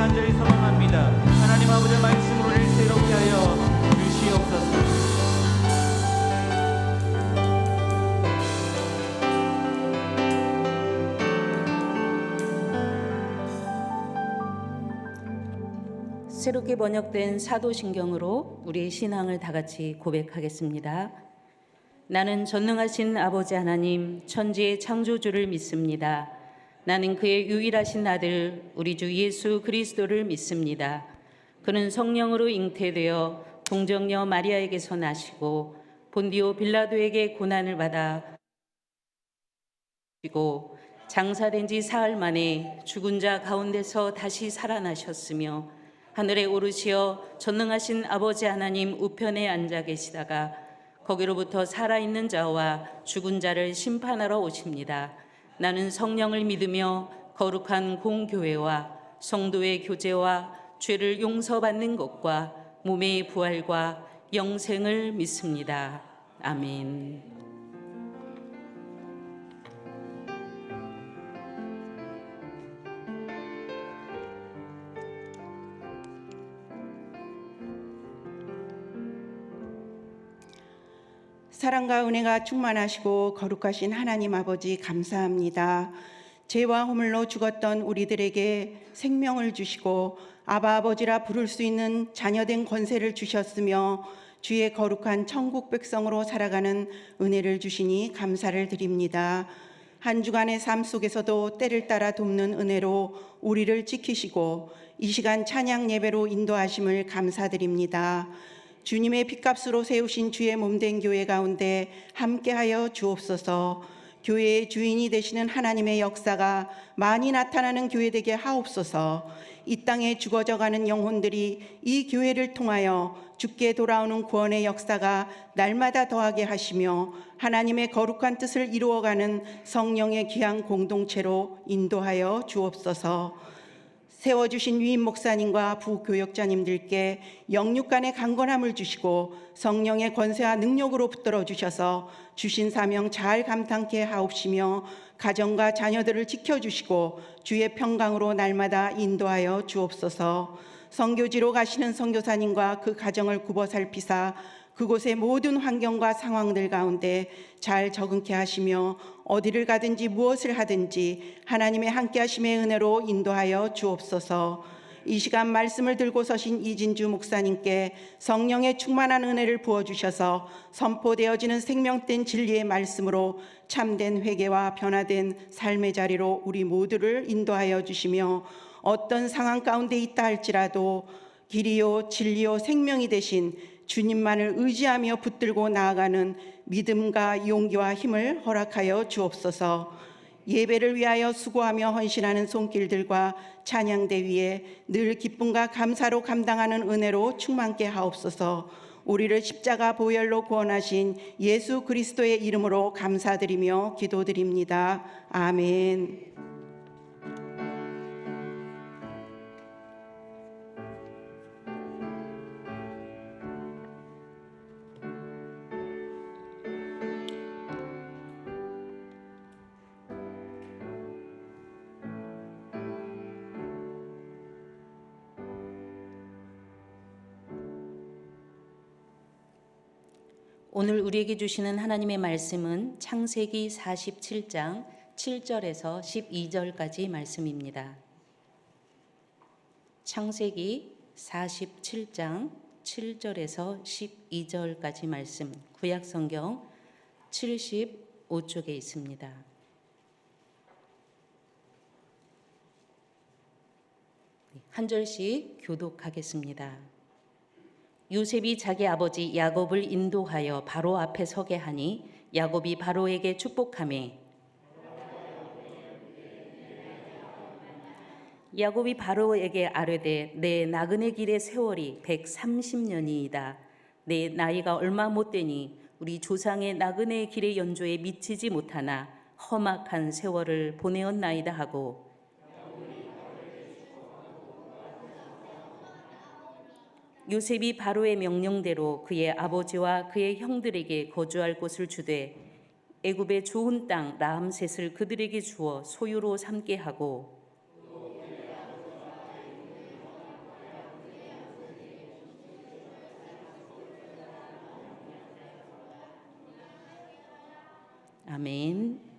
간절히 소망합니다. 하나님 아버지의 말씀으로 우리를 새롭게 하여 주시옵소서. 새롭게 번역된 사도신경으로 우리의 신앙을 다 같이 고백하겠습니다. 나는 전능하신 아버지 하나님 천지의 창조주를 믿습니다. 나는 그의 유일하신 아들 우리 주 예수 그리스도를 믿습니다. 그는 성령으로 잉태되어 동정녀 마리아에게서 나시고 본디오 빌라도에게 고난을 받아 죽고 장사된 지 사흘 만에 죽은 자 가운데서 다시 살아나셨으며 하늘에 오르시어 전능하신 아버지 하나님 우편에 앉아 계시다가 거기로부터 살아있는 자와 죽은 자를 심판하러 오십니다. 나는 성령을 믿으며 거룩한 공교회와 성도의 교제와 죄를 용서받는 것과 몸의 부활과 영생을 믿습니다. 아멘. 사랑과 은혜가 충만하시고 거룩하신 하나님 아버지 감사합니다. 죄와 허물로 죽었던 우리들에게 생명을 주시고 아바 아버지라 부를 수 있는 자녀된 권세를 주셨으며 주의 거룩한 천국 백성으로 살아가는 은혜를 주시니 감사를 드립니다. 한 주간의 삶 속에서도 때를 따라 돕는 은혜로 우리를 지키시고 이 시간 찬양 예배로 인도하심을 감사드립니다. 주님의 핏값으로 세우신 주의 몸된 교회 가운데 함께하여 주옵소서. 교회의 주인이 되시는 하나님의 역사가 많이 나타나는 교회 되게 하옵소서. 이 땅에 죽어져가는 영혼들이 이 교회를 통하여 주께 돌아오는 구원의 역사가 날마다 더하게 하시며 하나님의 거룩한 뜻을 이루어가는 성령의 귀한 공동체로 인도하여 주옵소서. 세워주신 위임 목사님과 부교역자님들께 영육간의 강건함을 주시고 성령의 권세와 능력으로 붙들어 주셔서 주신 사명 잘 감당케 하옵시며 가정과 자녀들을 지켜주시고 주의 평강으로 날마다 인도하여 주옵소서. 선교지로 가시는 선교사님과 그 가정을 굽어 살피사 그곳의 모든 환경과 상황들 가운데 잘 적응케 하시며 어디를 가든지 무엇을 하든지 하나님의 함께하심의 은혜로 인도하여 주옵소서. 이 시간 말씀을 들고 서신 이진주 목사님께 성령의 충만한 은혜를 부어주셔서 선포되어지는 생명된 진리의 말씀으로 참된 회개와 변화된 삶의 자리로 우리 모두를 인도하여 주시며 어떤 상황 가운데 있다 할지라도 길이요 진리요 생명이 되신 주님만을 의지하며 붙들고 나아가는 믿음과 용기와 힘을 허락하여 주옵소서. 예배를 위하여 수고하며 헌신하는 손길들과 찬양대 위에 늘 기쁨과 감사로 감당하는 은혜로 충만케 하옵소서. 우리를 십자가 보혈로 구원하신 예수 그리스도의 이름으로 감사드리며 기도드립니다. 아멘. 오늘 우리에게 주시는 하나님의 말씀은 창세기 47장 7절에서 12절까지 말씀입니다. 창세기 47장 7절에서 12절까지 말씀, 구약성경 75쪽에 있습니다. 한 절씩 교독하겠습니다. 요셉이 자기 아버지 야곱을 인도하여 바로 앞에 서게 하니 야곱이 바로에게 축복하매 야곱이 바로에게 아뢰되 내 나그네 길의 세월이 130년이이다. 내 나이가 얼마 못되니 우리 조상의 나그네 길의 연조에 미치지 못하나 험악한 세월을 보내었나이다 하고 요셉이 바로의 명령대로 그의 아버지와 그의 형들에게 거주할 곳을 주되 애굽의 좋은 땅 라암셋을 그들에게 주어 소유로 삼게 하고 아멘.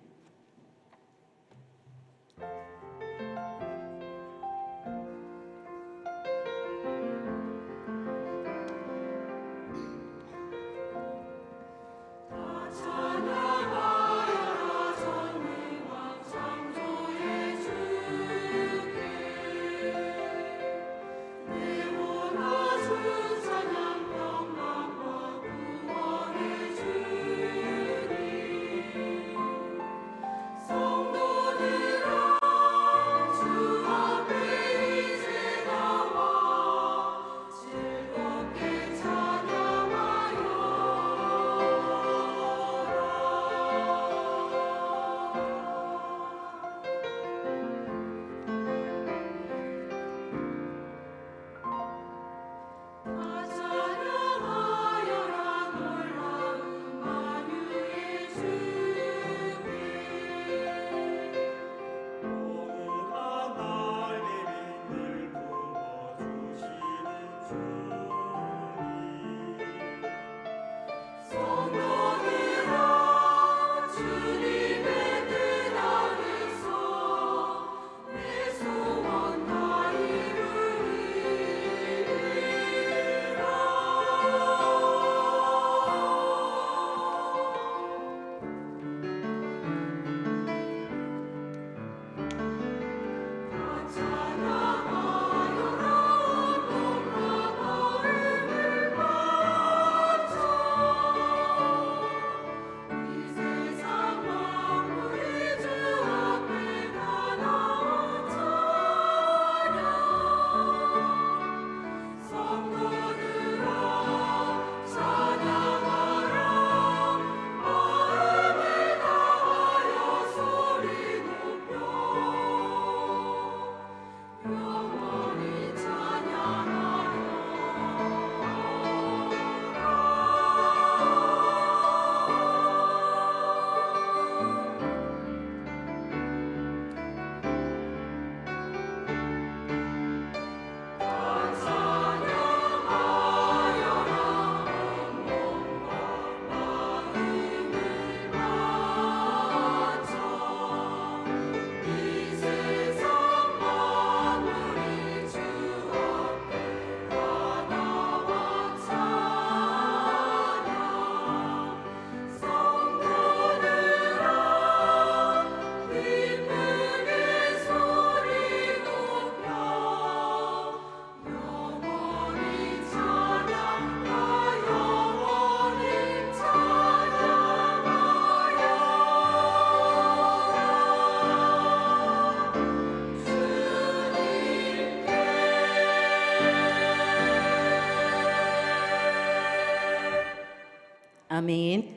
아멘.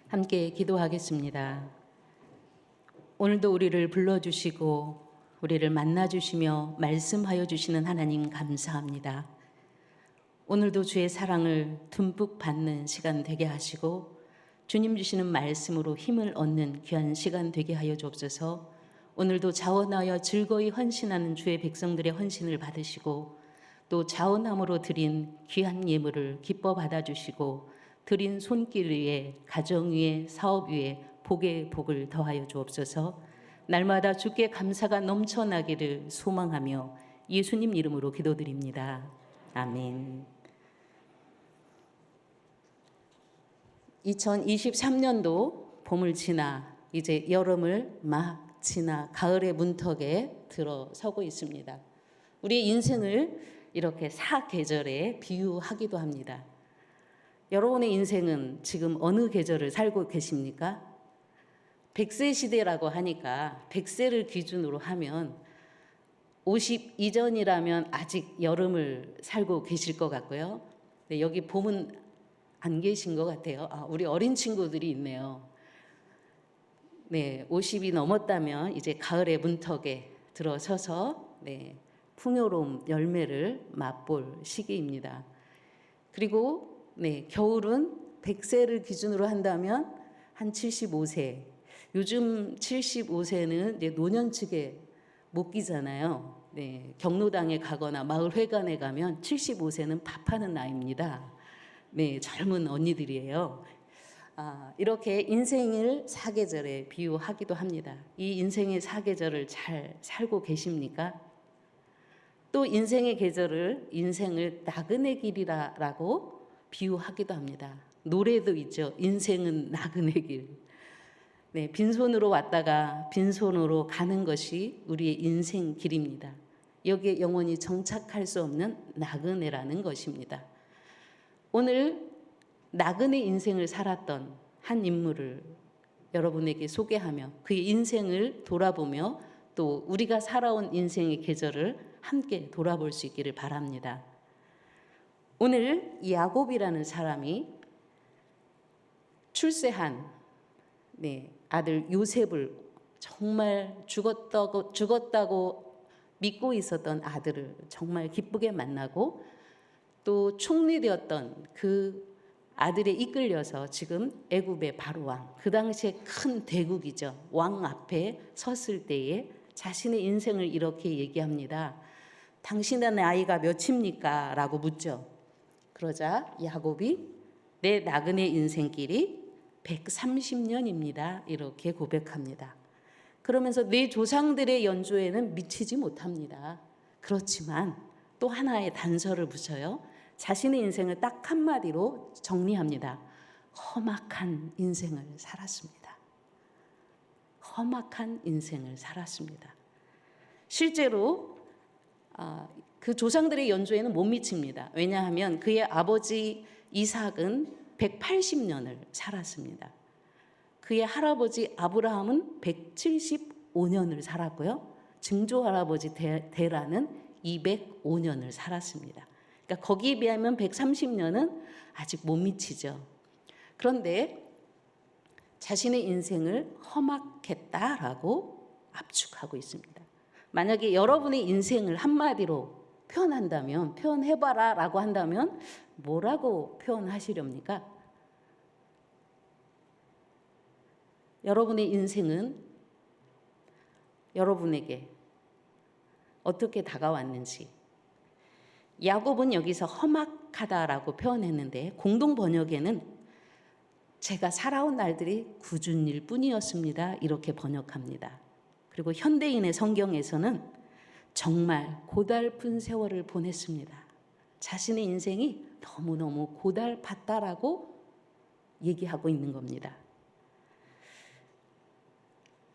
함께 기도하겠습니다. 오늘도 우리를 불러주시고 우리를 만나주시며 말씀하여 주시는 하나님 감사합니다. 오늘도 주의 사랑을 듬뿍 받는 시간 되게 하시고 주님 주시는 말씀으로 힘을 얻는 귀한 시간 되게 하여 주옵소서. 오늘도 자원하여 즐거이 헌신하는 주의 백성들의 헌신을 받으시고 또 자원함으로 드린 귀한 예물을 기뻐 받아주시고 드린 손길 위에 가정 위에 사업 위에 복의 복을 더하여 주옵소서. 날마다 주께 감사가 넘쳐나기를 소망하며 예수님 이름으로 기도드립니다. 아멘. 2023년도 봄을 지나 이제 여름을 막 지나 가을의 문턱에 들어서고 있습니다. 우리의 인생을 이렇게 사계절에 비유하기도 합니다. 여러분의 인생은 지금 어느 계절을 살고 계십니까? 100세 시대라고 하니까 100세를 기준으로 하면 50 이전이라면 아직 여름을 살고 계실 것 같고요. 네, 여기 봄은 안 계신 것 같아요. 우리 어린 친구들이 있네요. 네, 50이 넘었다면 이제 가을의 문턱에 들어서서 풍요로움 열매를 맛볼 시기입니다. 그리고 겨울은 100세를 기준으로 한다면 한 75세. 요즘 75세는 노년층에 못 끼잖아요. 경로당에 가거나 마을회관에 가면 75세는 밥하는 나이입니다. 젊은 언니들이에요. 이렇게 인생을 사계절에 비유하기도 합니다. 이 인생의 사계절을 잘 살고 계십니까? 또 인생의 계절을 인생을 나그네 길이라고 비유하기도 합니다. 노래도 있죠. 인생은 나그네 길. 네, 빈손으로 왔다가 빈손으로 가는 것이 우리의 인생 길입니다. 여기에 영원히 정착할 수 없는 나그네라는 것입니다. 오늘 나그네 인생을 살았던 한 인물을 여러분에게 소개하며 그의 인생을 돌아보며 또 우리가 살아온 인생의 계절을 함께 돌아볼 수 있기를 바랍니다. 오늘 야곱이라는 사람이 출세한 아들 요셉을 정말 죽었다고 믿고 있었던 아들을 정말 기쁘게 만나고 또 총리되었던 그 아들에 이끌려서 지금 애굽의 바로 왕, 그 당시에 큰 대국이죠. 왕 앞에 섰을 때에 자신의 인생을 이렇게 얘기합니다. 당신의 나이가 몇입니까? 라고 묻죠. 그러자 야곱이 내 나그네 인생길이 130년입니다. 이렇게 고백합니다. 그러면서 내 조상들의 연조에는 미치지 못합니다. 그렇지만 또 하나의 단서를 붙여요. 자신의 인생을 딱 한마디로 정리합니다. 험악한 인생을 살았습니다. 험악한 인생을 살았습니다. 실제로 그 조상들의 연조에는 못 미칩니다. 왜냐하면 그의 아버지 이삭은 180년을 살았습니다. 그의 할아버지 아브라함은 175년을 살았고요. 증조 할아버지 데라는 205년을 살았습니다. 그러니까 거기에 비하면 130년은 아직 못 미치죠. 그런데 자신의 인생을 험악했다라고 압축하고 있습니다. 만약에 여러분의 인생을 한마디로 표현한다면, 표현해봐라 라고 한다면 뭐라고 표현하시렵니까? 여러분의 인생은 여러분에게 어떻게 다가왔는지. 야곱은 여기서 험악하다라고 표현했는데 공동 번역에는 제가 살아온 날들이 굳은 일 뿐이었습니다. 이렇게 번역합니다. 그리고 현대인의 성경에서는 정말 고달픈 세월을 보냈습니다. 자신의 인생이 너무너무 고달팠다라고 얘기하고 있는 겁니다.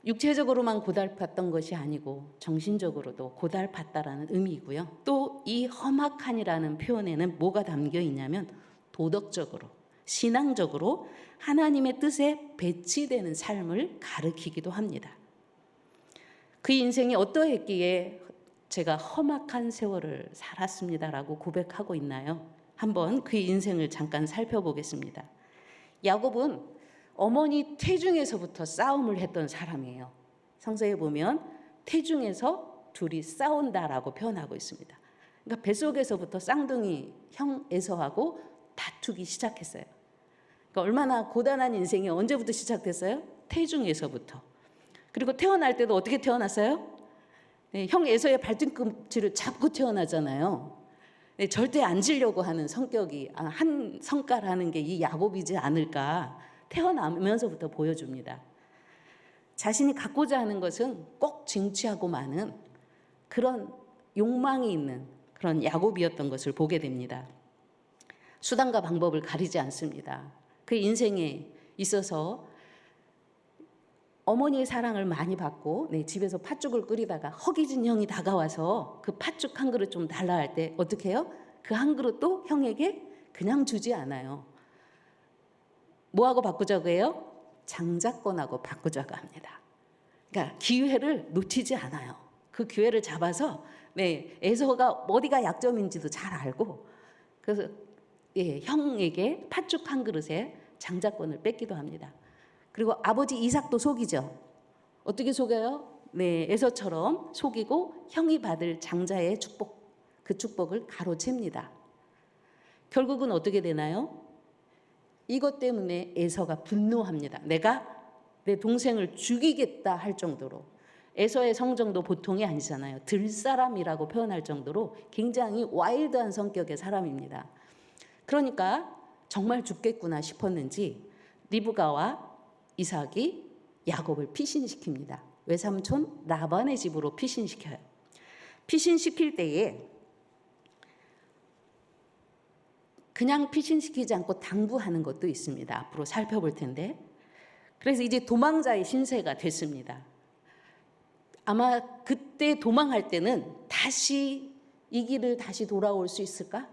육체적으로만 고달팠던 것이 아니고 정신적으로도 고달팠다라는 의미이고요. 또 이 험악한이라는 표현에는 뭐가 담겨 있냐면 도덕적으로, 신앙적으로 하나님의 뜻에 배치되는 삶을 가리키기도 합니다. 그 인생이 어떠했기에 제가 험악한 세월을 살았습니다라고 고백하고 있나요? 한번 그 인생을 잠깐 살펴보겠습니다. 야곱은 어머니 태중에서부터 싸움을 했던 사람이에요. 성서에 보면 태중에서 둘이 싸운다라고 표현하고 있습니다. 그러니까 뱃속에서부터 쌍둥이 형 에서하고 다투기 시작했어요. 그러니까 얼마나 고단한 인생이 언제부터 시작됐어요? 태중에서부터. 그리고 태어날 때도 어떻게 태어났어요? 형 에서의 발등꿈치를 잡고 태어나잖아요. 절대 안 지려고 하는 성격이 한 성깔하는 게 이 야곱이지 않을까 태어나면서부터 보여줍니다. 자신이 갖고자 하는 것은 꼭 쟁취하고 마는 그런 욕망이 있는 그런 야곱이었던 것을 보게 됩니다. 수단과 방법을 가리지 않습니다. 그 인생에 있어서 어머니의 사랑을 많이 받고 집에서 팥죽을 끓이다가 허기진 형이 다가와서 그 팥죽 한 그릇 좀 달라 할 때 어떻게 해요? 그 한 그릇도 형에게 그냥 주지 않아요. 뭐하고 바꾸자고 해요? 장자권하고 바꾸자고 합니다. 그러니까 기회를 놓치지 않아요. 그 기회를 잡아서 에서가 어디가 약점인지도 잘 알고 그래서 형에게 팥죽 한 그릇에 장자권을 뺏기도 합니다. 그리고 아버지 이삭도 속이죠. 어떻게 속여요? 에서처럼 속이고 형이 받을 장자의 축복, 그 축복을 가로챕니다. 결국은 어떻게 되나요? 이것 때문에 에서가 분노합니다. 내가 내 동생을 죽이겠다 할 정도로. 에서의 성정도 보통이 아니잖아요. 들사람이라고 표현할 정도로 굉장히 와일드한 성격의 사람입니다. 그러니까 정말 죽겠구나 싶었는지 리브가와 이삭이 야곱을 피신시킵니다. 외삼촌 라반의 집으로 피신시켜요. 피신시킬 때에 그냥 피신시키지 않고 당부하는 것도 있습니다. 앞으로 살펴볼 텐데. 그래서 이제 도망자의 신세가 됐습니다. 아마 그때 도망할 때는 다시 이 길을 다시 돌아올 수 있을까?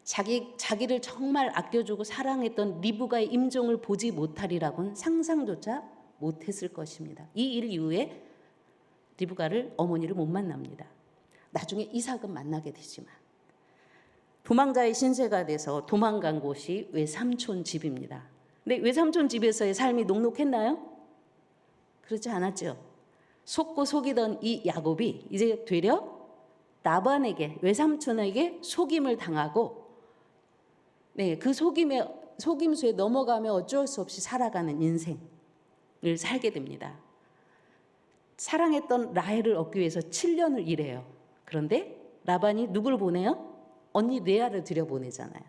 자기를 정말 아껴주고 사랑했던 리브가의 임종을 보지 못하리라고는 상상조차 못했을 것입니다. 이 일 이후에 리브가를 어머니를 못 만납니다. 나중에 이삭은 만나게 되지만 도망자의 신세가 돼서 도망간 곳이 외삼촌 집입니다. 근데 외삼촌 집에서의 삶이 녹록했나요? 그렇지 않았죠. 속고 속이던 이 야곱이 이제 되려 라반에게, 외삼촌에게 속임을 당하고 그 속임수에 넘어가며 어쩔 수 없이 살아가는 인생을 살게 됩니다. 사랑했던 라헬을 얻기 위해서 7년을 일해요. 그런데 라반이 누굴 보내요? 언니 레아를 들여보내잖아요.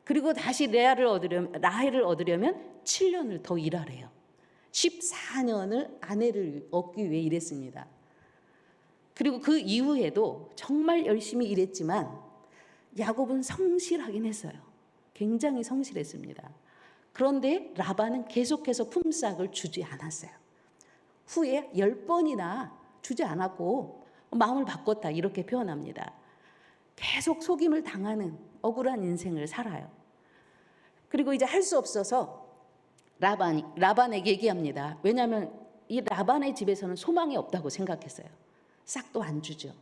그리고 다시 라헬을 얻으려면 7년을 더 일하래요. 14년을 아내를 얻기 위해 일했습니다. 그리고 그 이후에도 정말 열심히 일했지만 야곱은 성실하긴 했어요. 굉장히 성실했습니다. 그런데 라반은 계속해서 품삯을 주지 않았어요. 후에 10번이나 주지 않았고 마음을 바꿨다 이렇게 표현합니다. 계속 속임을 당하는 억울한 인생을 살아요. 그리고 이제 할 수 없어서 라반에게 얘기합니다. 왜냐하면 이 라반의 집에서는 소망이 없다고 생각했어요. 싹도 안 주죠.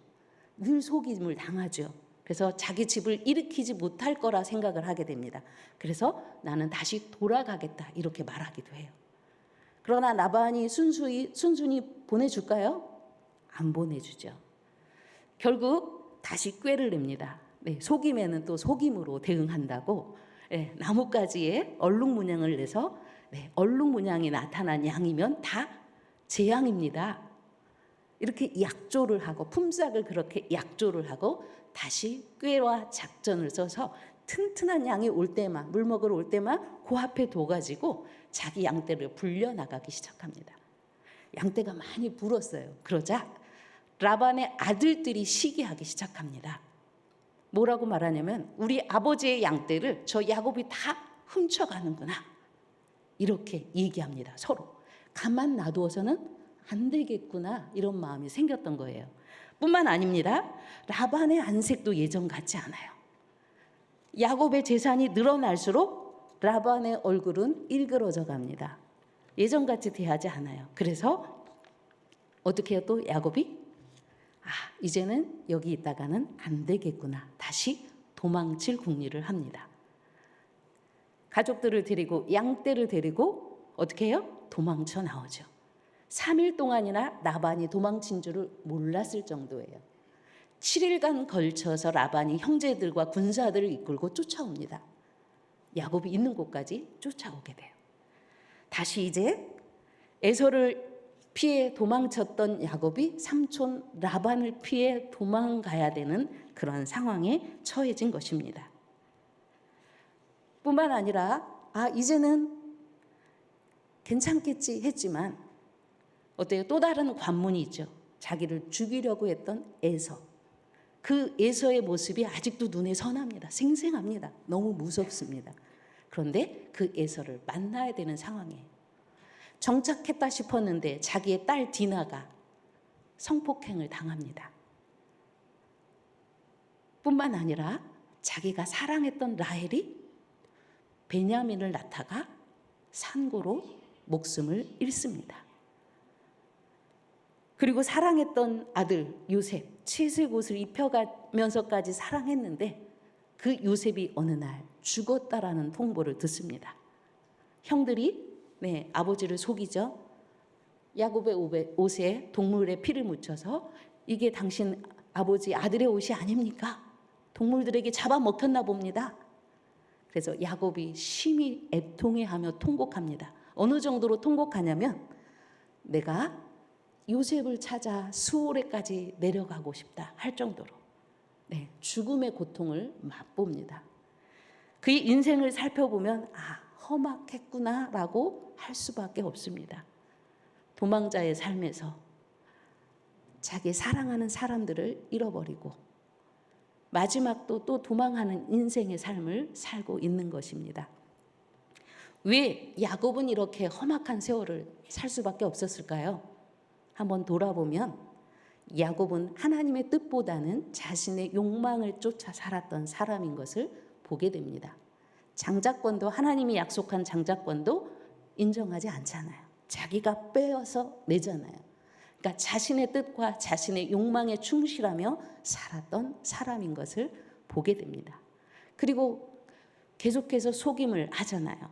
늘 속임을 당하죠. 그래서 자기 집을 일으키지 못할 거라 생각을 하게 됩니다. 그래서 나는 다시 돌아가겠다 이렇게 말하기도 해요. 그러나 라반이 순순히 보내줄까요? 안 보내주죠. 결국 다시 꾀를 냅니다. 속임에는 또 속임으로 대응한다고 나뭇가지에 얼룩무냥을 내서 얼룩무냥이 나타난 양이면 다 제 양입니다. 이렇게 약조를 하고 품삯을 그렇게 약조를 하고 다시 꾀와 작전을 써서 튼튼한 양이 올 때만 물 먹으러 올 때만 그 앞에 둬가지고 자기 양떼를 불려나가기 시작합니다. 양떼가 많이 불었어요. 그러자 라반의 아들들이 시기하기 시작합니다. 뭐라고 말하냐면 우리 아버지의 양떼를 저 야곱이 다 훔쳐가는구나 이렇게 얘기합니다. 서로 가만 놔두어서는 안 되겠구나 이런 마음이 생겼던 거예요. 뿐만 아닙니다. 라반의 안색도 예전 같지 않아요. 야곱의 재산이 늘어날수록 라반의 얼굴은 일그러져 갑니다. 예전같이 대하지 않아요. 그래서 어떻게 해요? 또 야곱이 이제는 여기 있다가는 안 되겠구나. 다시 도망칠 궁리를 합니다. 가족들을 데리고 양떼를 데리고 어떻게 해요? 도망쳐 나오죠. 3일 동안이나 라반이 도망친 줄을 몰랐을 정도예요. 7일간 걸쳐서 라반이 형제들과 군사들을 이끌고 쫓아옵니다. 야곱이 있는 곳까지 쫓아오게 돼요. 다시 이제 에서를 피해 도망쳤던 야곱이 삼촌 라반을 피해 도망가야 되는 그런 상황에 처해진 것입니다. 뿐만 아니라 이제는 괜찮겠지 했지만 어때요? 또 다른 관문이 있죠. 자기를 죽이려고 했던 에서. 그 에서의 모습이 아직도 눈에 선합니다. 생생합니다. 너무 무섭습니다. 그런데 그 에서를 만나야 되는 상황이에요. 정착했다 싶었는데 자기의 딸 디나가 성폭행을 당합니다. 뿐만 아니라 자기가 사랑했던 라헬이 베냐민을 낳다가 산고로 목숨을 잃습니다. 그리고 사랑했던 아들 요셉, 채색 옷을 입혀가면서까지 사랑했는데 그 요셉이 어느 날 죽었다라는 통보를 듣습니다. 형들이 아버지를 속이죠. 야곱의 옷에 동물의 피를 묻혀서 이게 당신 아버지 아들의 옷이 아닙니까? 동물들에게 잡아먹혔나 봅니다. 그래서 야곱이 심히 애통해하며 통곡합니다. 어느 정도로 통곡하냐면 내가 요셉을 찾아 수오레까지 내려가고 싶다 할 정도로 죽음의 고통을 맛봅니다. 그의 인생을 살펴보면 험악했구나라고 할 수밖에 없습니다. 도망자의 삶에서 자기 사랑하는 사람들을 잃어버리고 마지막도 또 도망하는 인생의 삶을 살고 있는 것입니다. 왜 야곱은 이렇게 험악한 세월을 살 수밖에 없었을까요? 한번 돌아보면 야곱은 하나님의 뜻보다는 자신의 욕망을 쫓아 살았던 사람인 것을 보게 됩니다. 장자권도 하나님이 약속한 장자권도 인정하지 않잖아요. 자기가 빼어서 내잖아요. 그러니까 자신의 뜻과 자신의 욕망에 충실하며 살았던 사람인 것을 보게 됩니다. 그리고 계속해서 속임을 하잖아요.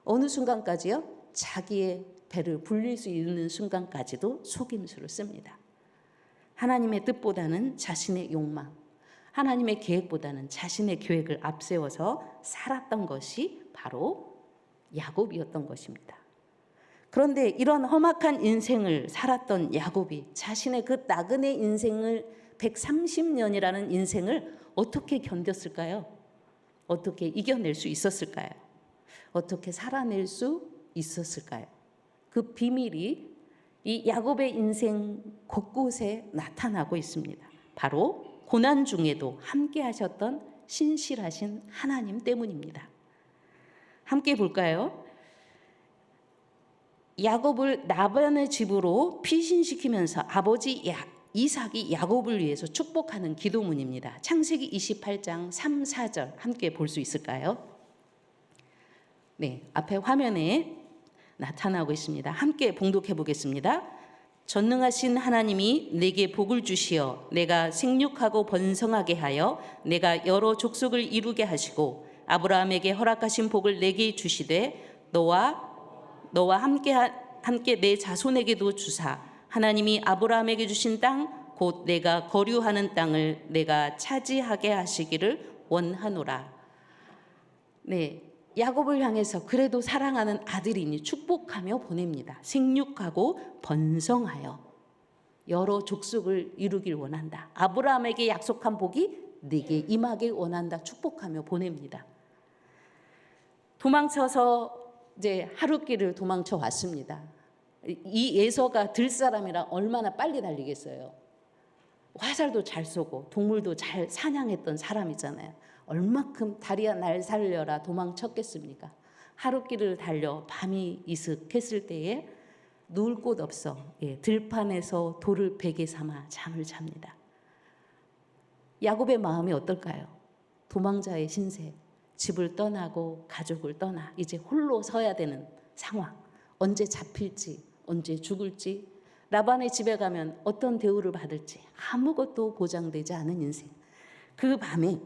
어느 순간까지요? 자기의 배를 불릴 수 있는 순간까지도 속임수를 씁니다. 하나님의 뜻보다는 자신의 욕망, 하나님의 계획보다는 자신의 계획을 앞세워서 살았던 것이 바로 야곱이었던 것입니다. 그런데 이런 험악한 인생을 살았던 야곱이 자신의 그 나그네 인생을 130년이라는 인생을 어떻게 견뎠을까요? 어떻게 이겨낼 수 있었을까요? 어떻게 살아낼 수 있었을까요? 그 비밀이 이 야곱의 인생 곳곳에 나타나고 있습니다. 바로 고난 중에도 함께 하셨던 신실하신 하나님 때문입니다. 함께 볼까요? 야곱을 라반의 집으로 피신시키면서 아버지 이삭이 야곱을 위해서 축복하는 기도문입니다. 창세기 28장 3, 4절 함께 볼 수 있을까요? 네, 앞에 화면에 나타나고 있습니다. 함께 봉독해 보겠습니다. 전능하신 하나님이 내게 복을 주시어 내가 생육하고 번성하게 하여 내가 여러 족속을 이루게 하시고 아브라함에게 허락하신 복을 내게 주시되 너와 함께 내 자손에게도 주사 하나님이 아브라함에게 주신 땅 곧 내가 거류하는 땅을 내가 차지하게 하시기를 원하노라. 네, 야곱을 향해서 그래도 사랑하는 아들이니 축복하며 보냅니다. 생육하고 번성하여 여러 족속을 이루길 원한다. 아브라함에게 약속한 복이 네게 임하길 원한다. 축복하며 보냅니다. 도망쳐서 이제 하룻길을 도망쳐 왔습니다. 이 에서가 들사람이라 얼마나 빨리 달리겠어요. 화살도 잘 쏘고 동물도 잘 사냥했던 사람이잖아요. 얼마큼 다리야 날 살려라 도망쳤겠습니까? 하룻길을 달려 밤이 이슥했을 때에 누울 곳 없어 들판에서 돌을 베개 삼아 잠을 잡니다. 야곱의 마음이 어떨까요? 도망자의 신세, 집을 떠나고 가족을 떠나 이제 홀로 서야 되는 상황. 언제 잡힐지, 언제 죽을지, 라반의 집에 가면 어떤 대우를 받을지 아무것도 보장되지 않은 인생. 그 밤에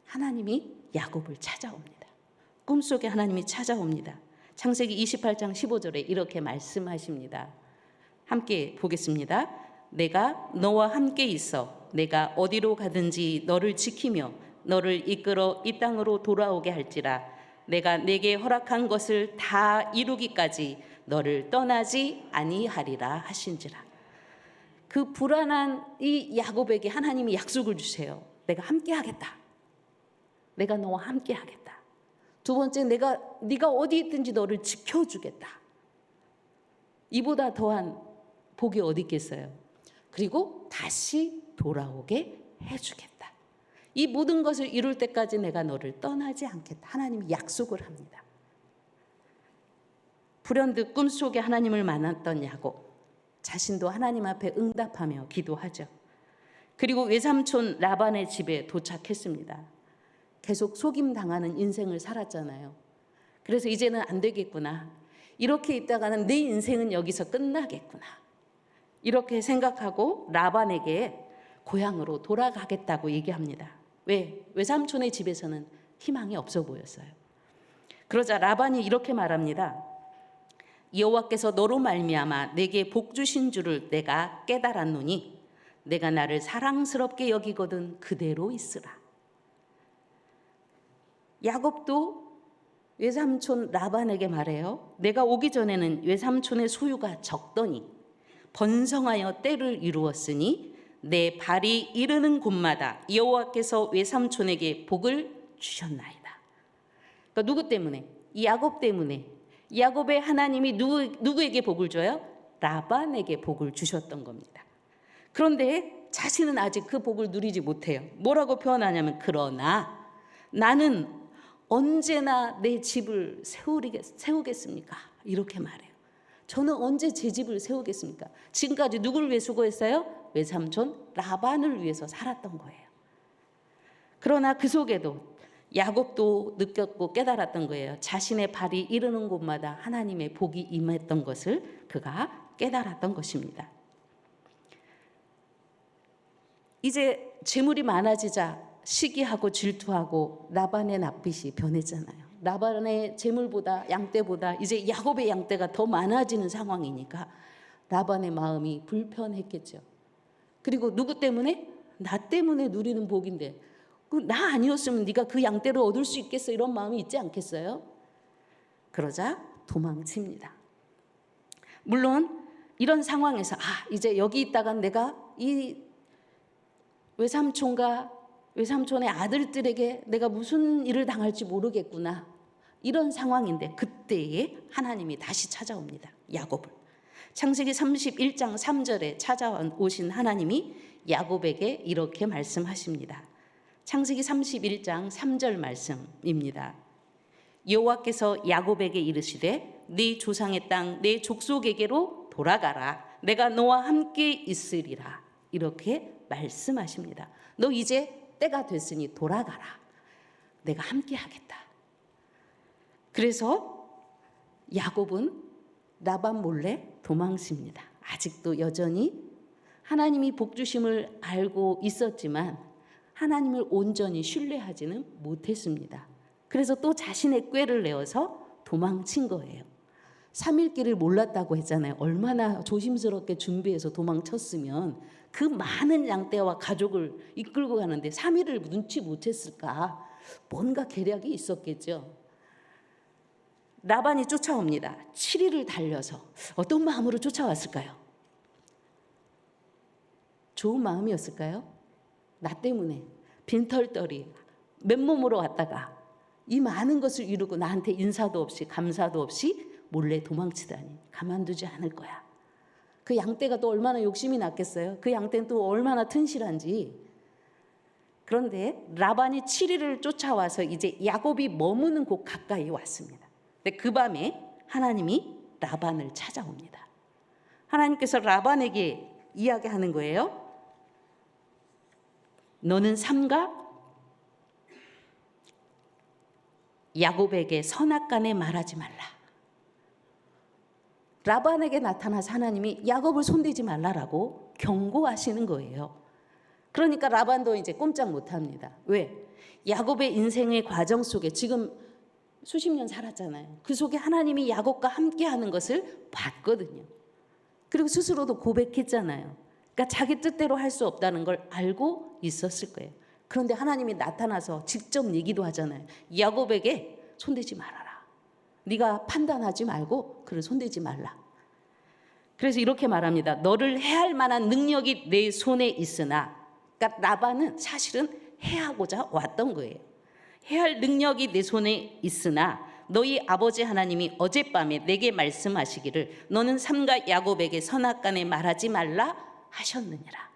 하나님이 야곱을 찾아옵니다. 꿈속에 하나님이 찾아옵니다. 창세기 28장 15절에 이렇게 말씀하십니다. 함께 보겠습니다. 내가 너와 함께 있어 내가 어디로 가든지 너를 지키며 너를 이끌어 이 땅으로 돌아오게 할지라. 내가 내게 허락한 것을 다 이루기까지 너를 떠나지 아니하리라 하신지라. 그 불안한 이 야곱에게 하나님이 약속을 주세요. 내가 함께 하겠다. 내가 너와 함께 하겠다. 두 번째, 네가 어디 있든지 너를 지켜주겠다. 이보다 더한 복이 어디 있겠어요? 그리고 다시 돌아오게 해주겠다. 이 모든 것을 이룰 때까지 내가 너를 떠나지 않겠다. 하나님이 약속을 합니다. 불현듯 꿈속에 하나님을 만났던 야곱, 자신도 하나님 앞에 응답하며 기도하죠. 그리고 외삼촌 라반의 집에 도착했습니다. 계속 속임당하는 인생을 살았잖아요. 그래서 이제는 안 되겠구나. 이렇게 있다가는 내 인생은 여기서 끝나겠구나. 이렇게 생각하고 라반에게 고향으로 돌아가겠다고 얘기합니다. 왜? 외삼촌의 집에서는 희망이 없어 보였어요. 그러자 라반이 이렇게 말합니다. 여호와께서 너로 말미암아 내게 복 주신 줄을 내가 깨달았노니 내가 나를 사랑스럽게 여기거든 그대로 있으라. 야곱도 외삼촌 라반에게 말해요. 내가 오기 전에는 외삼촌의 소유가 적더니 번성하여 때를 이루었으니 내 발이 이르는 곳마다 여호와께서 외삼촌에게 복을 주셨나이다. 그러니까 누구 때문에? 야곱 때문에. 야곱의 하나님이 누구에게 복을 줘요? 라반에게 복을 주셨던 겁니다. 그런데 자신은 아직 그 복을 누리지 못해요. 뭐라고 표현하냐면 그러나 나는 언제나 내 집을 세우겠습니까? 이렇게 말해요. 저는 언제 제 집을 세우겠습니까? 지금까지 누구를 위해 수고했어요? 외삼촌 라반을 위해서 살았던 거예요. 그러나 그 속에도 야곱도 느꼈고 깨달았던 거예요. 자신의 발이 이르는 곳마다 하나님의 복이 임했던 것을 그가 깨달았던 것입니다. 이제 재물이 많아지자 시기하고 질투하고 라반의 낯빛이 변했잖아요. 라반의 재물보다 양떼보다 이제 야곱의 양떼가 더 많아지는 상황이니까 라반의 마음이 불편했겠죠. 그리고 누구 때문에? 나 때문에 누리는 복인데 나 아니었으면 네가 그 양떼를 얻을 수 있겠어? 이런 마음이 있지 않겠어요? 그러자 도망칩니다. 물론 이런 상황에서 이제 여기 있다가 내가 이 외삼촌의 아들들에게 내가 무슨 일을 당할지 모르겠구나. 이런 상황인데 그때에 하나님이 다시 찾아옵니다. 야곱을. 창세기 31장 3절에 찾아오신 하나님이 야곱에게 이렇게 말씀하십니다. 창세기 31장 3절 말씀입니다. 여호와께서 야곱에게 이르시되 네 조상의 땅 내 족속에게로 돌아가라. 내가 너와 함께 있으리라. 이렇게 말씀하십니다. 너 이제 때가 됐으니 돌아가라. 내가 함께 하겠다. 그래서 야곱은 라반 몰래 도망칩니다. 아직도 여전히 하나님이 복 주심을 알고 있었지만 하나님을 온전히 신뢰하지는 못했습니다. 그래서 또 자신의 꾀를 내어서 도망친 거예요. 3일 길을 몰랐다고 했잖아요. 얼마나 조심스럽게 준비해서 도망쳤으면 그 많은 양떼와 가족을 이끌고 가는데 3일을 눈치 못 챘을까? 뭔가 계략이 있었겠죠. 라반이 쫓아옵니다. 7일을 달려서 어떤 마음으로 쫓아왔을까요? 좋은 마음이었을까요? 나 때문에 빈털터리 맨몸으로 왔다가 이 많은 것을 이루고 나한테 인사도 없이 감사도 없이 몰래 도망치다니 가만두지 않을 거야. 그 양떼가 또 얼마나 욕심이 났겠어요? 그 양떼는 또 얼마나 튼실한지. 그런데 라반이 7일을 쫓아와서 이제 야곱이 머무는 곳 가까이 왔습니다. 근데 그 밤에 하나님이 라반을 찾아옵니다. 하나님께서 라반에게 이야기하는 거예요. 너는 삼가 야곱에게 선악간에 말하지 말라. 라반에게 나타나서 하나님이 야곱을 손대지 말라라고 경고하시는 거예요. 그러니까 라반도 이제 꼼짝 못합니다. 왜? 야곱의 인생의 과정 속에 지금 수십 년 살았잖아요. 그 속에 하나님이 야곱과 함께하는 것을 봤거든요. 그리고 스스로도 고백했잖아요. 그러니까 자기 뜻대로 할 수 없다는 걸 알고 있었을 거예요. 그런데 하나님이 나타나서 직접 얘기도 하잖아요. 야곱에게 손대지 말아라. 네가 판단하지 말고 그를 손대지 말라. 그래서 이렇게 말합니다. 너를 해할 만한 능력이 내 손에 있으나, 그러니까 라반은 사실은 해하고자 왔던 거예요. 해할 능력이 내 손에 있으나 너희 아버지 하나님이 어젯밤에 내게 말씀하시기를 너는 삼가 야곱에게 선악간에 말하지 말라 하셨느니라.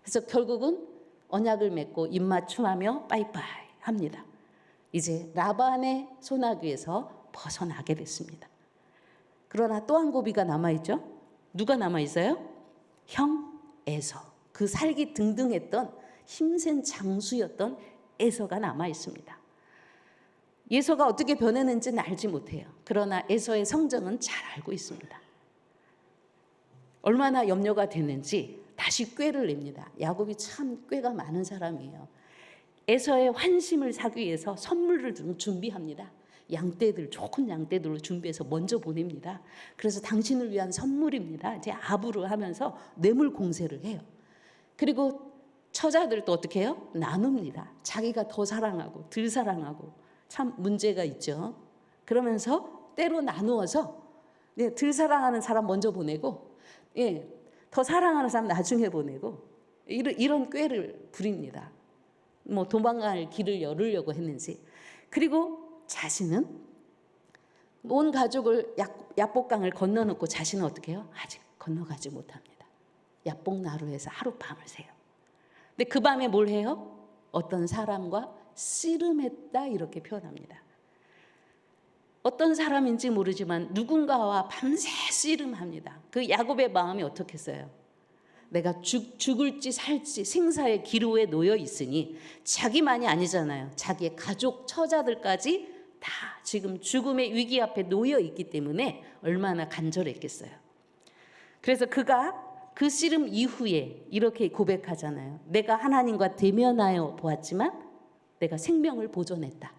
그래서 결국은 언약을 맺고 입맞춤하며 빠이빠이 합니다. 이제 라반의 소나기에서 벗어나게 됐습니다. 그러나 또 한 고비가 남아있죠. 누가 남아있어요? 형 에서. 그 살기 등등했던 힘센 장수였던 에서가 남아있습니다. 에서가 어떻게 변했는지는 알지 못해요. 그러나 에서의 성정은 잘 알고 있습니다. 얼마나 염려가 됐는지 다시 꾀를 냅니다. 야곱이 참 꾀가 많은 사람이에요. 에서의 환심을 사기 위해서 선물을 좀 준비합니다. 양떼들, 좋은 양떼들로 준비해서 먼저 보냅니다. 그래서 당신을 위한 선물입니다. 이제 아부를 하면서 뇌물 공세를 해요. 그리고 처자들도 어떻게 해요? 나눕니다. 자기가 더 사랑하고 덜 사랑하고 참 문제가 있죠. 그러면서 때로 나누어서 덜 사랑하는 사람 먼저 보내고 더 사랑하는 사람 나중에 보내고 이런 꾀를 부립니다. 뭐 도망갈 길을 열으려고 했는지. 그리고 자신은 온 가족을 야복강을 건너놓고 자신은 어떻게 해요? 아직 건너가지 못합니다. 야복 나루에서 하룻밤을 새요. 근데 그 밤에 뭘 해요? 어떤 사람과 씨름했다 이렇게 표현합니다. 어떤 사람인지 모르지만 누군가와 밤새 씨름합니다. 그 야곱의 마음이 어떻겠어요? 내가 죽을지 살지 생사의 기로에 놓여 있으니 자기만이 아니잖아요. 자기의 가족 처자들까지 다 지금 죽음의 위기 앞에 놓여 있기 때문에 얼마나 간절했겠어요. 그래서 그가 그 씨름 이후에 이렇게 고백하잖아요. 내가 하나님과 대면하여 보았지만 내가 생명을 보존했다.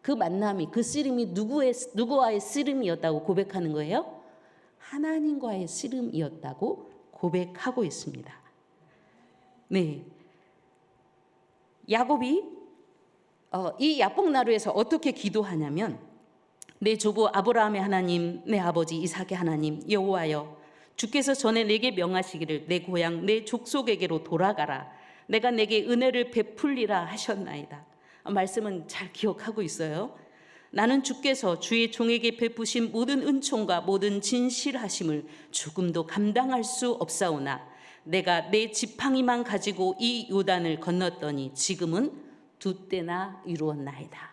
그 만남이, 그 씨름이 누구와의 씨름이었다고 고백하는 거예요? 하나님과의 씨름이었다고 고백하고 있습니다. 네, 야곱이 이 야복나루에서 어떻게 기도하냐면 내 조부 아브라함의 하나님, 내 아버지 이삭의 하나님 여호와여, 주께서 전에 내게 명하시기를 내 고향 내 족속에게로 돌아가라. 내가 내게 은혜를 베풀리라 하셨나이다. 말씀은 잘 기억하고 있어요. 나는 주께서 주의 종에게 베푸신 모든 은총과 모든 진실하심을 조금도 감당할 수 없사오나 내가 내 지팡이만 가지고 이 요단을 건넜더니 지금은 두 때나 이루었나이다.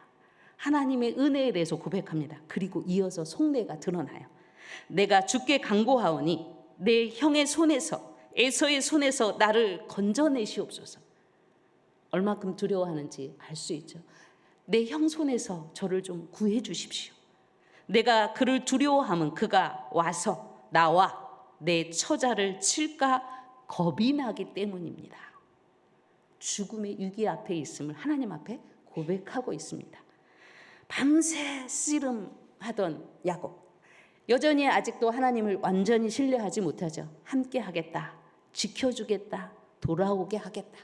하나님의 은혜에 대해서 고백합니다. 그리고 이어서 속내가 드러나요. 내가 주께 간구하오니 내 형의 손에서 에서의 손에서 나를 건져내시옵소서. 얼마큼 두려워하는지 알 수 있죠. 내 형 손에서 저를 좀 구해 주십시오. 내가 그를 두려워하면 그가 와서 나와 내 처자를 칠까 겁이 나기 때문입니다. 죽음의 위기 앞에 있음을 하나님 앞에 고백하고 있습니다. 밤새 씨름하던 야곱, 여전히 아직도 하나님을 완전히 신뢰하지 못하죠. 함께 하겠다, 지켜주겠다, 돌아오게 하겠다,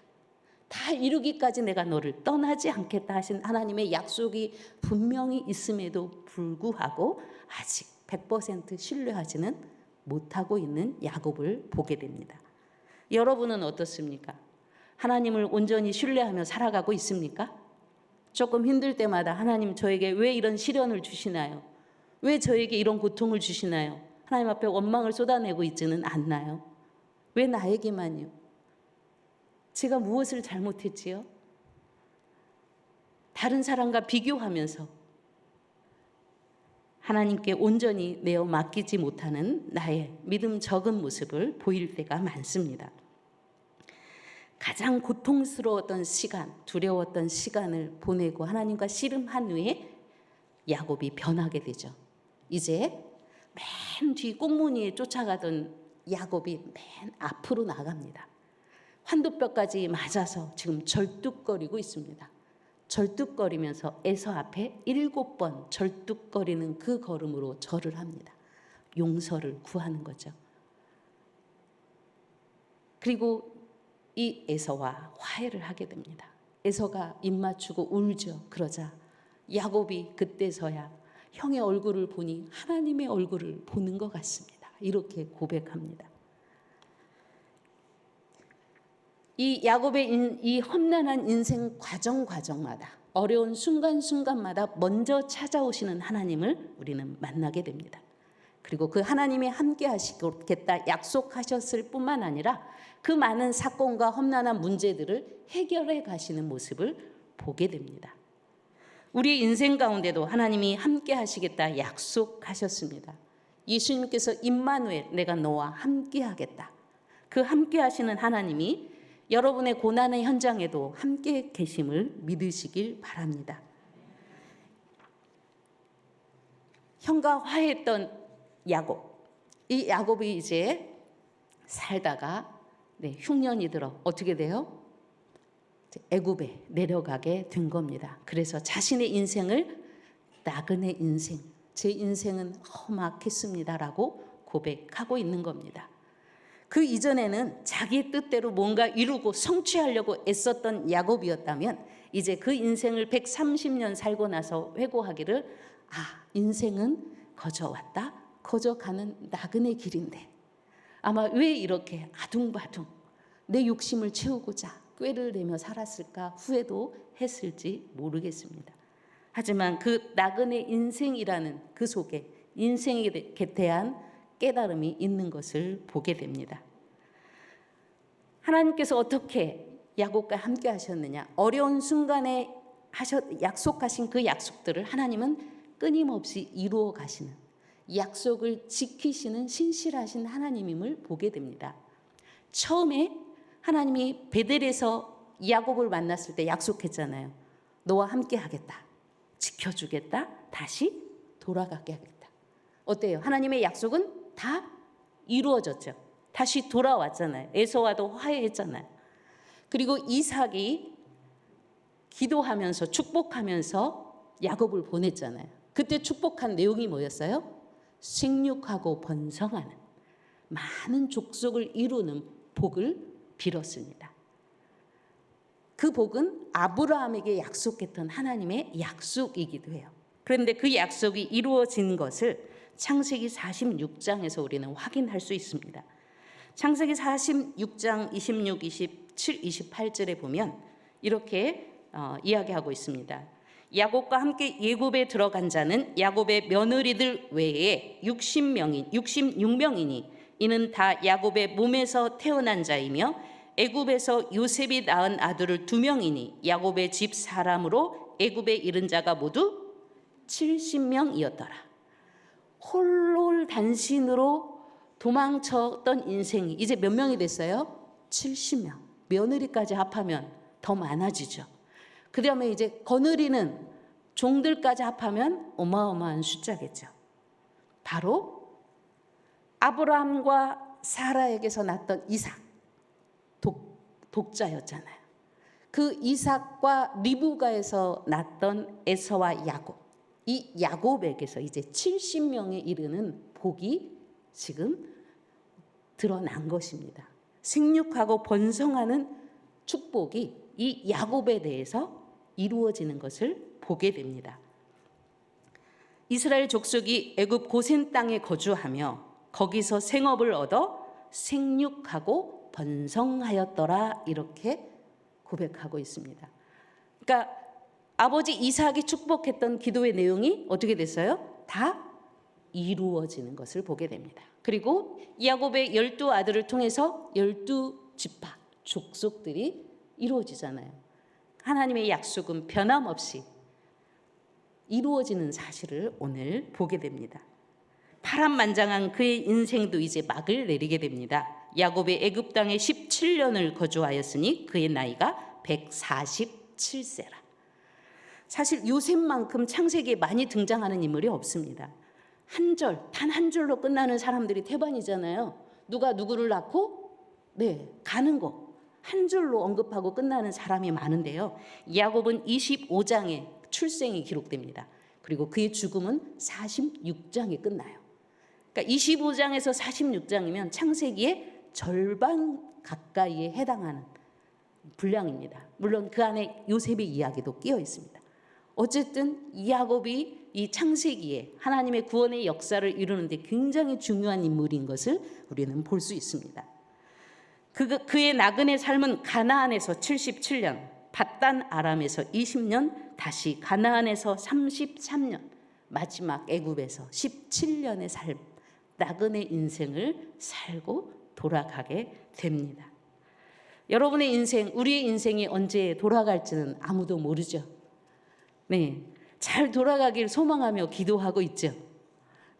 다 이루기까지 내가 너를 떠나지 않겠다 하신 하나님의 약속이 분명히 있음에도 불구하고 아직 100% 신뢰하지는 못하고 있는 야곱을 보게 됩니다. 여러분은 어떻습니까? 하나님을 온전히 신뢰하며 살아가고 있습니까? 조금 힘들 때마다 하나님 저에게 왜 이런 시련을 주시나요? 왜 저에게 이런 고통을 주시나요? 하나님 앞에 원망을 쏟아내고 있지는 않나요? 왜 나에게만요? 제가 무엇을 잘못했지요? 다른 사람과 비교하면서 하나님께 온전히 내어 맡기지 못하는 나의 믿음 적은 모습을 보일 때가 많습니다. 가장 고통스러웠던 시간, 두려웠던 시간을 보내고 하나님과 씨름한 후에 야곱이 변하게 되죠. 이제 맨 뒤 꽁무니에 쫓아가던 야곱이 맨 앞으로 나갑니다. 환도뼈까지 맞아서 지금 절뚝거리고 있습니다. 절뚝거리면서 에서 앞에 7번 절뚝거리는 그 걸음으로 절을 합니다. 용서를 구하는 거죠. 그리고 이 에서와 화해를 하게 됩니다. 에서가 입 맞추고 울죠. 그러자 야곱이 그때서야 형의 얼굴을 보니 하나님의 얼굴을 보는 것 같습니다. 이렇게 고백합니다. 이 야곱의 이 험난한 인생 과정마다 어려운 순간순간마다 먼저 찾아오시는 하나님을 우리는 만나게 됩니다. 그리고 그 하나님이 함께 하시겠다 약속하셨을 뿐만 아니라 그 많은 사건과 험난한 문제들을 해결해 가시는 모습을 보게 됩니다. 우리의 인생 가운데도 하나님이 함께 하시겠다 약속하셨습니다. 예수님께서 임마누엘, 내가 너와 함께 하겠다. 그 함께 하시는 하나님이 여러분의 고난의 현장에도 함께 계심을 믿으시길 바랍니다. 형과 화해했던 야곱, 이 야곱이 이제 살다가 흉년이 들어 어떻게 돼요? 애굽에 내려가게 된 겁니다. 그래서 자신의 인생을 나그네 인생, 제 인생은 험악했습니다라고 고백하고 있는 겁니다. 그 이전에는 자기의 뜻대로 뭔가 이루고 성취하려고 애썼던 야곱이었다면 이제 그 인생을 130년 살고 나서 회고하기를 인생은 거저 왔다 거저 가는 나그네 길인데 아마 왜 이렇게 아둥바둥 내 욕심을 채우고자 꾀를 내며 살았을까 후회도 했을지 모르겠습니다. 하지만 그 나그네 인생이라는 그 속에 인생에 대한 깨달음이 있는 것을 보게 됩니다. 하나님께서 어떻게 야곱과 함께 하셨느냐? 어려운 순간에 약속하신 그 약속들을 하나님은 끊임없이 이루어 가시는, 약속을 지키시는 신실하신 하나님임을 보게 됩니다. 처음에 하나님이 베델에서 야곱을 만났을 때 약속했잖아요. 너와 함께 하겠다, 지켜주겠다, 다시 돌아가게 하겠다. 어때요? 하나님의 약속은 다 이루어졌죠. 다시 돌아왔잖아요. 에서와도 화해했잖아요. 그리고 이삭이 기도하면서 축복하면서 야곱을 보냈잖아요. 그때 축복한 내용이 뭐였어요? 생육하고 번성하는 많은 족속을 이루는 복을 빌었습니다. 그 복은 아브라함에게 약속했던 하나님의 약속이기도 해요. 그런데 그 약속이 이루어진 것을 창세기 46장에서 우리는 확인할 수 있습니다. 창세기 46장 26, 27, 28절에 보면 이렇게 이야기하고 있습니다. 야곱과 함께 예굽에 들어간 자는 야곱의 며느리들 외에 66명이니 이는 다 야곱의 몸에서 태어난 자이며 애굽에서 요셉이 낳은 아들을 2명이니 야곱의 집 사람으로 애굽에 이른 자가 모두 70명이었더라. 홀로 단신으로 도망쳤던 인생이 이제 몇 명이 됐어요? 70명. 며느리까지 합하면 더 많아지죠. 그 다음에 이제 거느리는 종들까지 합하면 어마어마한 숫자겠죠. 바로 아브라함과 사라에게서 났던 이삭, 독자였잖아요. 그 이삭과 리브가에서 났던 에서와 야곱, 이 야곱에게서 이제 70명에 이르는 복이 지금 드러난 것입니다. 생육하고 번성하는 축복이 이 야곱에 대해서 이루어지는 것을 보게 됩니다. 이스라엘 족속이 애굽 고센 땅에 거주하며 거기서 생업을 얻어 생육하고 번성하였더라 이렇게 고백하고 있습니다. 그러니까 아버지 이삭이 축복했던 기도의 내용이 어떻게 됐어요? 다 이루어지는 것을 보게 됩니다. 그리고 야곱의 12아들을 통해서 12지파 족속들이 이루어지잖아요. 하나님의 약속은 변함없이 이루어지는 사실을 오늘 보게 됩니다. 파란만장한 그의 인생도 이제 막을 내리게 됩니다. 야곱의 애굽 땅에 17년을 거주하였으니 그의 나이가 147세라. 사실 요셉만큼 창세기에 많이 등장하는 인물이 없습니다. 한 절, 단 한 줄로 끝나는 사람들이 태반이잖아요. 누가 누구를 낳고 가는 거 한 줄로 언급하고 끝나는 사람이 많은데요. 야곱은 25장에 출생이 기록됩니다. 그리고 그의 죽음은 46장에 끝나요. 그러니까 25장에서 46장이면 창세기의 절반 가까이에 해당하는 분량입니다. 물론 그 안에 요셉의 이야기도 끼어 있습니다. 어쨌든 야곱이 이 창세기에 하나님의 구원의 역사를 이루는데 굉장히 중요한 인물인 것을 우리는 볼 수 있습니다. 그의 나그네 삶은 가나안에서 77년, 밧단 아람에서 20년, 다시 가나안에서 33년, 마지막 애굽에서 17년의 삶, 나그네 인생을 살고 돌아가게 됩니다. 여러분의 인생, 우리의 인생이 언제 돌아갈지는 아무도 모르죠. 잘 돌아가길 소망하며 기도하고 있죠.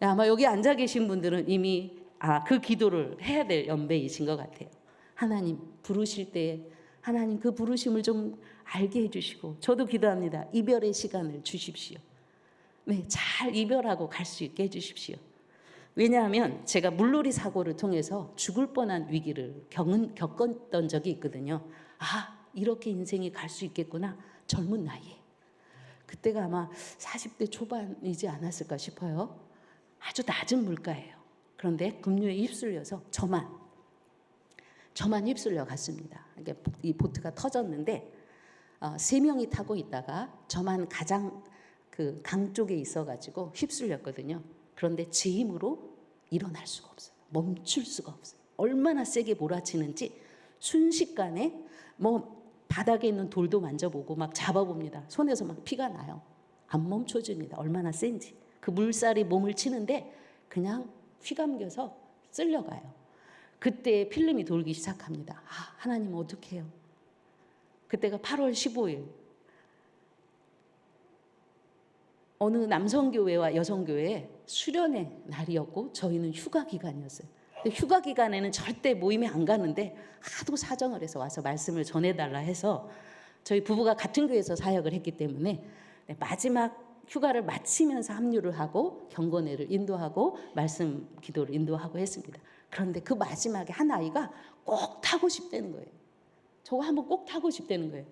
아마 여기 앉아 계신 분들은 이미 그 기도를 해야 될 연배이신 것 같아요. 하나님 부르실 때 하나님 그 부르심을 좀 알게 해주시고, 저도 기도합니다. 이별의 시간을 주십시오. 잘 이별하고 갈 수 있게 해주십시오. 왜냐하면 제가 물놀이 사고를 통해서 죽을 뻔한 위기를 겪었던 적이 있거든요. 이렇게 인생이 갈 수 있겠구나, 젊은 나이에. 그때가 아마 40대 초반이지 않았을까 싶어요. 아주 낮은 물가예요. 그런데 급류에 휩쓸려서 저만 휩쓸려 갔습니다. 이 보트가 터졌는데 3명이 타고 있다가 저만 가장 그 강 쪽에 있어가지고 휩쓸렸거든요. 그런데 제 힘으로 일어날 수가 없어요. 멈출 수가 없어요. 얼마나 세게 몰아치는지 순식간에 바닥에 있는 돌도 만져보고 막 잡아봅니다. 손에서 막 피가 나요. 안 멈춰집니다. 얼마나 센지. 그 물살이 몸을 치는데 그냥 휘감겨서 쓸려가요. 그때 필름이 돌기 시작합니다. 하나님 어떡해요? 그때가 8월 15일. 어느 남성교회와 여성교회 수련회 날이었고 저희는 휴가 기간이었어요. 근데 휴가 기간에는 절대 모임에 안 가는데 하도 사정을 해서 와서 말씀을 전해달라 해서 저희 부부가 같은 교회에서 사역을 했기 때문에 마지막 휴가를 마치면서 합류를 하고 경건회를 인도하고 말씀 기도를 인도하고 했습니다. 그런데 그 마지막에 한 아이가 꼭 타고 싶다는 거예요. 저거 한번 꼭 타고 싶다는 거예요.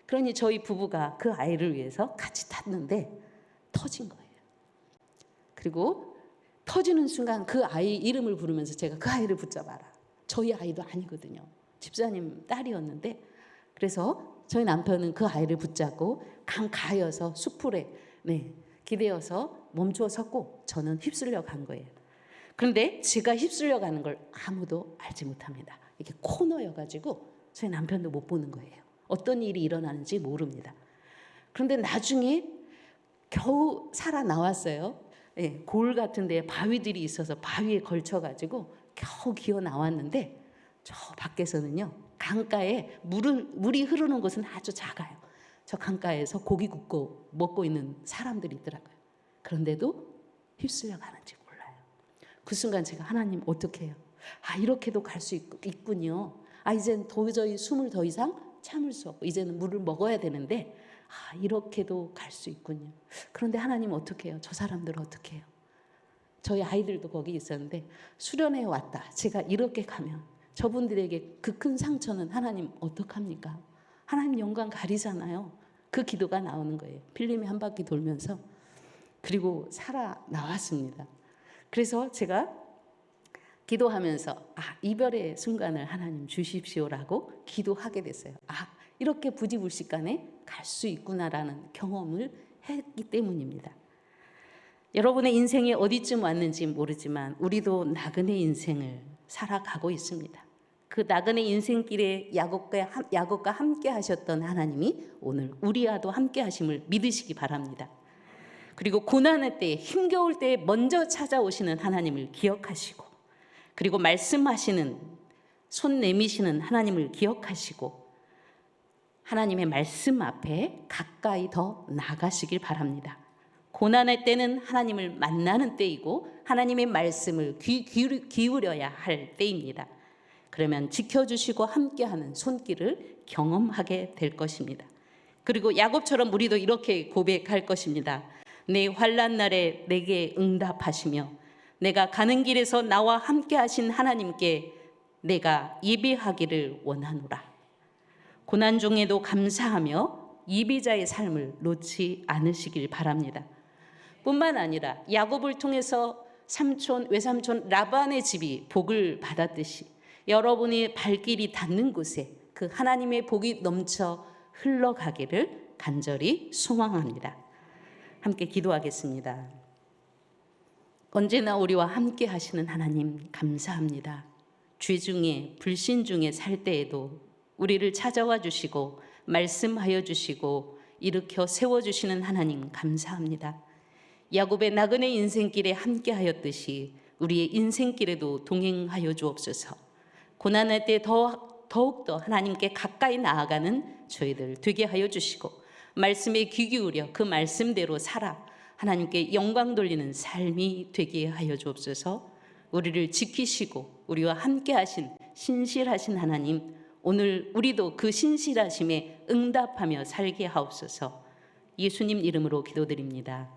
그러니 저희 부부가 그 아이를 위해서 같이 탔는데 터진 거예요. 그리고 터지는 순간 그 아이 이름을 부르면서 제가 그 아이를 붙잡아라. 저희 아이도 아니거든요. 집사님 딸이었는데 그래서 저희 남편은 그 아이를 붙잡고 강가여서 수풀에 기대어서 멈추어 섰고 저는 휩쓸려 간 거예요. 그런데 제가 휩쓸려 가는 걸 아무도 알지 못합니다. 이게 코너여가지고 저희 남편도 못 보는 거예요. 어떤 일이 일어나는지 모릅니다. 그런데 나중에 겨우 살아나왔어요. 골 같은 데 바위들이 있어서 바위에 걸쳐가지고 겨우 기어 나왔는데 저 밖에서는요. 강가에 물이 흐르는 곳은 아주 작아요. 저 강가에서 고기 굽고 먹고 있는 사람들이 있더라고요. 그런데도 휩쓸려 가는지 몰라요. 그 순간 제가 하나님 어떻게 해요? 이렇게도 갈 수 있군요. 이젠 도저히 숨을 더 이상 참을 수 없고 이제는 물을 먹어야 되는데 이렇게도 갈 수 있군요. 그런데 하나님 어떻게 해요? 저 사람들 어떻게 해요? 저희 아이들도 거기 있었는데 수련회에 왔다. 제가 이렇게 가면 저분들에게 그 큰 상처는 하나님 어떡합니까? 하나님 영광 가리잖아요. 그 기도가 나오는 거예요. 필름이 한 바퀴 돌면서. 그리고 살아나왔습니다. 그래서 제가 기도하면서 이별의 순간을 하나님 주십시오라고 기도하게 됐어요. 이렇게 부지불식간에 갈 수 있구나라는 경험을 했기 때문입니다. 여러분의 인생이 어디쯤 왔는지 모르지만 우리도 나그네 인생을 살아가고 있습니다. 그 나그네 인생길에 야곱과 함께 하셨던 하나님이 오늘 우리와도 함께 하심을 믿으시기 바랍니다. 그리고 고난의 때에 힘겨울 때에 먼저 찾아오시는 하나님을 기억하시고 그리고 말씀하시는 손 내미시는 하나님을 기억하시고 하나님의 말씀 앞에 가까이 더 나가시길 바랍니다. 고난의 때는 하나님을 만나는 때이고 하나님의 말씀을 기울여야 할 때입니다. 그러면 지켜주시고 함께하는 손길을 경험하게 될 것입니다. 그리고 야곱처럼 우리도 이렇게 고백할 것입니다. 내 환난 날에 내게 응답하시며 내가 가는 길에서 나와 함께하신 하나님께 내가 예배하기를 원하노라. 고난 중에도 감사하며 예배자의 삶을 놓지 않으시길 바랍니다. 뿐만 아니라 야곱을 통해서 외삼촌 라반의 집이 복을 받았듯이 여러분의 발길이 닿는 곳에 그 하나님의 복이 넘쳐 흘러가기를 간절히 소망합니다. 함께 기도하겠습니다. 언제나 우리와 함께 하시는 하나님 감사합니다. 죄 중에 불신 중에 살 때에도 우리를 찾아와 주시고 말씀하여 주시고 일으켜 세워주시는 하나님 감사합니다. 야곱의 나그네 인생길에 함께 하였듯이 우리의 인생길에도 동행하여 주옵소서. 고난할 때 더욱더 하나님께 가까이 나아가는 저희들 되게 하여 주시고 말씀에 귀 기울여 그 말씀대로 살아 하나님께 영광 돌리는 삶이 되게 하여 주옵소서. 우리를 지키시고 우리와 함께 하신 신실하신 하나님, 오늘 우리도 그 신실하심에 응답하며 살게 하옵소서. 예수님 이름으로 기도드립니다.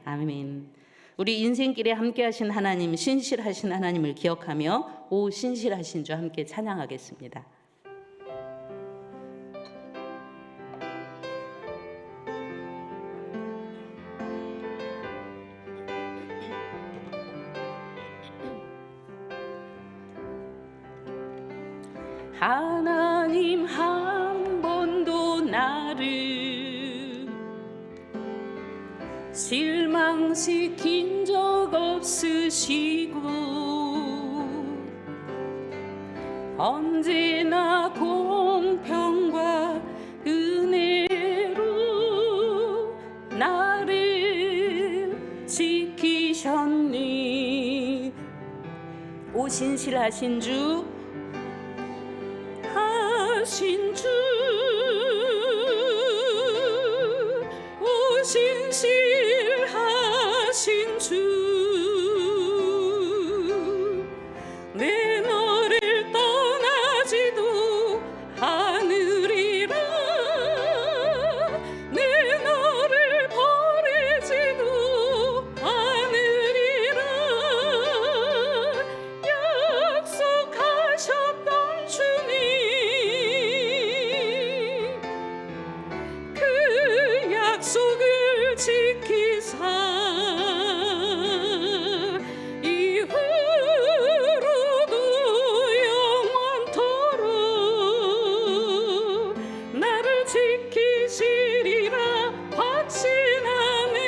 아멘. 우리 인생길에 함께 하신 하나님, 신실하신 하나님을 기억하며 오 신실하신 주 함께 찬양하겠습니다. 하나님 한 번도 나를 실망시킨 적 없으시고 언제나 공평과 은혜로 나를 신실하신 주 하신 주 오 신실하신 주 내 너를 떠나지도 않으리라 내 너를 버리지도 않으리라 약속하셨던 주님 그 약속을 지키사 이후로도 영원토록 나를 지키시리라 확신하네.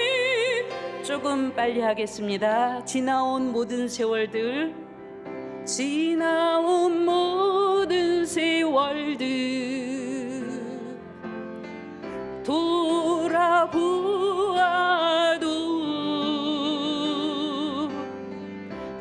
조금 빨리 하겠습니다. 지나온 모든 세월들 지나온 모든 세월들 돌아보아도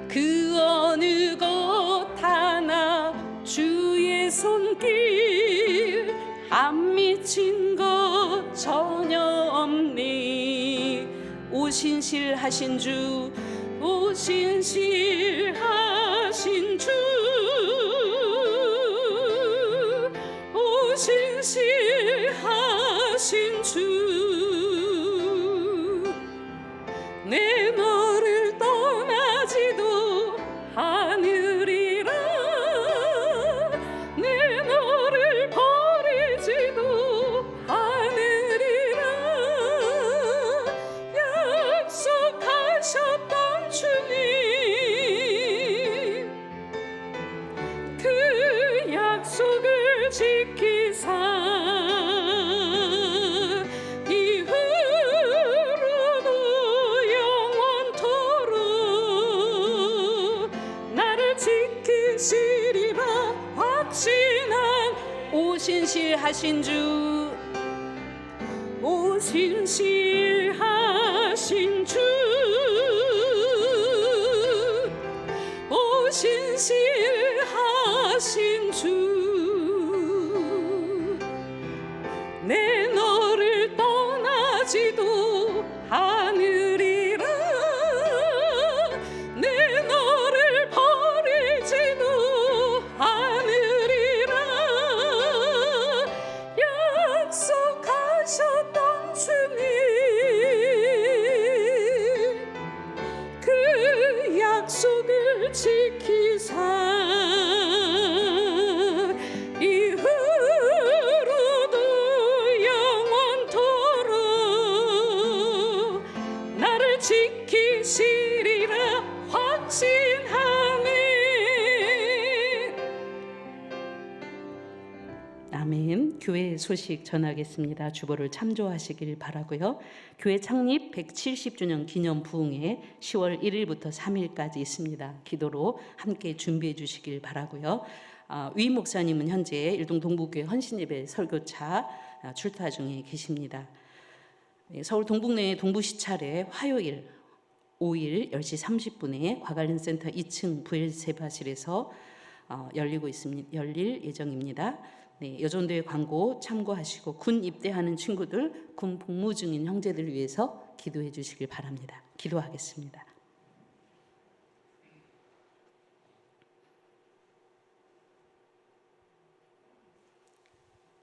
그 어느 것 하나 주의 손길 안 미친 것 전혀 없네. 오 신실하신 주 오 신실하신 주 오 신실하신 주 내 너를 떠나지도 않으리라 내 너를 버리지도 않으리라 약속하셨던 주님 그 약속을 지키사 이후로도 영원토록 나를 지키시리라 확신한 오 신실하신 주 오 신실하신 주 오 신실하신 주 내 너를 떠나지도 않으리라 내 너를 버리지도 않으리라 약속하셨던 주님 그 약속을 지키사 이후로도 영원토록 나를 지키시리라 확신하네. 아멘. 교회 소식 전하겠습니다. 주보를 참조하시길 바라고요. 교회 창립 170주년 기념 부흥회 10월 1일부터 3일까지 있습니다. 기도로 함께 준비해 주시길 바라고요. 위 목사님은 현재 일동 동북교회 헌신예배 설교차 출타 중에 계십니다. 서울 동북내 동부시찰에 화요일 5일 10시 30분에 과관련센터 2층 부엘세바실에서 열릴 예정입니다. 네, 여전도의 광고 참고하시고 군 입대하는 친구들, 군 복무 중인 형제들을 위해서 기도해 주시길 바랍니다. 기도하겠습니다.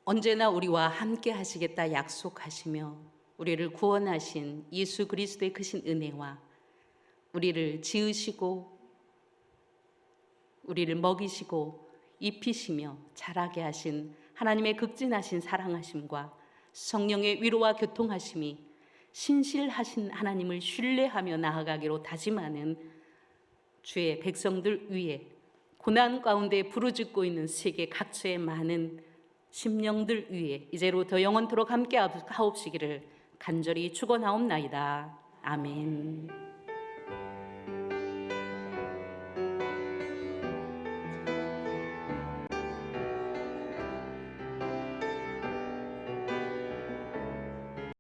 언제나 우리와 함께 하시겠다 약속하시며 우리를 구원하신 예수 그리스도의 크신 은혜와 우리를 지으시고 우리를 먹이시고 입히시며 자라게 하신 하나님의 극진하신 사랑하심과 성령의 위로와 교통하심이 신실하신 하나님을 신뢰하며 나아가기로 다짐하는 주의 백성들 위에 고난 가운데 부르짖고 있는 세계 각처의 많은 심령들 위에 이제로부터 영원토록 함께 하옵시기를 간절히 축원하옵나이다. 아멘.